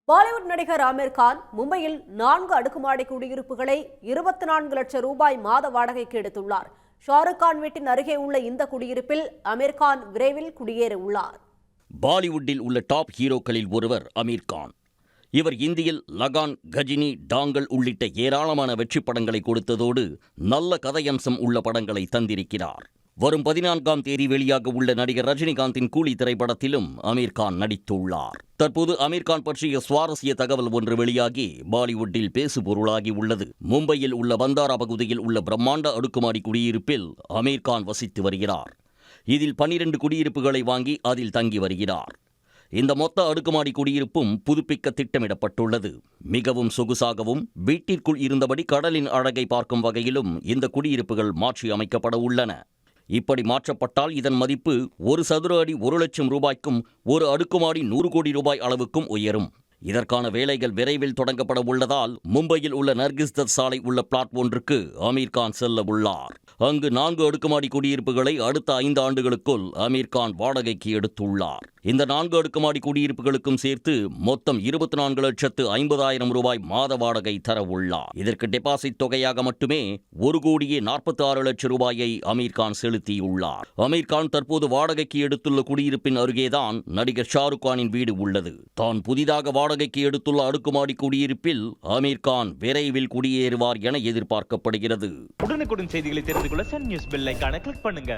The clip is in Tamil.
பாலிவுட் நடிகர் ஆமீர் கான் மும்பையில் 4 அடுக்குமாடி குடியிருப்புகளை 24 லட்சம் ரூபாய் மாத வாடகைக்கு எடுத்துள்ளார். ஷாருக் கான் வீட்டின் அருகே உள்ள இந்த குடியிருப்பில் ஆமீர் கான் விரைவில் குடியேற உள்ளார். பாலிவுட்டில் உள்ள டாப் ஹீரோக்களில் ஒருவர் ஆமீர் கான். இவர் இந்தியில் லகான், கஜினி, டாங்கல் உள்ளிட்ட ஏராளமான வெற்றி படங்களை கொடுத்ததோடு நல்ல கதையம்சம் உள்ள படங்களை தந்திருக்கிறார். வரும் 14ஆம் தேதி வெளியாக உள்ள நடிகர் ரஜினிகாந்தின் கூலி திரைப்படத்திலும் ஆமீர் கான் நடித்துள்ளார். தற்போது ஆமீர் கான் பற்றிய சுவாரஸ்ய தகவல் ஒன்று வெளியாகி பாலிவுட்டில் பேசுபொருளாகி உள்ளது. மும்பையில் உள்ள பந்தாரா பகுதியில் உள்ள பிரம்மாண்ட அடுக்குமாடி குடியிருப்பில் ஆமீர் கான் வசித்து வருகிறார். இதில் 12 குடியிருப்புகளை வாங்கி அதில் தங்கி வருகிறார். இந்த மொத்த அடுக்குமாடி குடியிருப்பும் புதுப்பிக்க திட்டமிடப்பட்டுள்ளது. மிகவும் சொகுசாகவும் வீட்டிற்குள் இருந்தபடி கடலின் அழகை பார்க்கும் வகையிலும் இந்த குடியிருப்புகள் மாற்றி அமைக்கப்பட உள்ளன. இப்படி மாற்றப்பட்டால் இதன் மதிப்பு ஒரு சதுர அடி 1 லட்சம் ரூபாய்க்கும் ஒரு அடுக்குமாடி 100 கோடி ரூபாய் அளவுக்கும் உயரும். இதற்கான வேலைகள் விரைவில் தொடங்கப்பட உள்ளதால் மும்பையில் உள்ள நர்கிஸ் தத் சாலை உள்ள பிளாட் ஒன்றுக்கு ஆமீர் கான் செல்ல உள்ளார். அங்கு 4 அடுக்குமாடி குடியிருப்புகளை அடுத்த 5 ஆண்டுகளுக்குள் ஆமீர் கான் வாடகைக்கு எடுத்துள்ளார். இந்த 4 அடுக்குமாடி குடியிருப்புகளுக்கும் சேர்த்து மொத்தம் 24,50,000 ரூபாய் மாத வாடகை தர உள்ளார். இதற்கு டெபாசிட் தொகையாக மட்டுமே 1,46 லட்சம் ரூபாயை ஆமீர் கான் செலுத்தியுள்ளார். ஆமீர் கான் தற்போது வாடகைக்கு எடுத்துள்ள குடியிருப்பின் அருகேதான் நடிகர் ஷாருக் கானின் வீடு உள்ளது. தான் புதிதாக வாடகைக்கு எடுத்துள்ள அடுக்குமாடி குடியிருப்பில் ஆமீர் கான் விரைவில் குடியேறுவார் என எதிர்பார்க்கப்படுகிறது. உடனுக்குடன் செய்திகளை தெரிந்து கொள்ள சன் நியூஸ் பெல் ஐகானை கிளிக் பண்ணுங்க.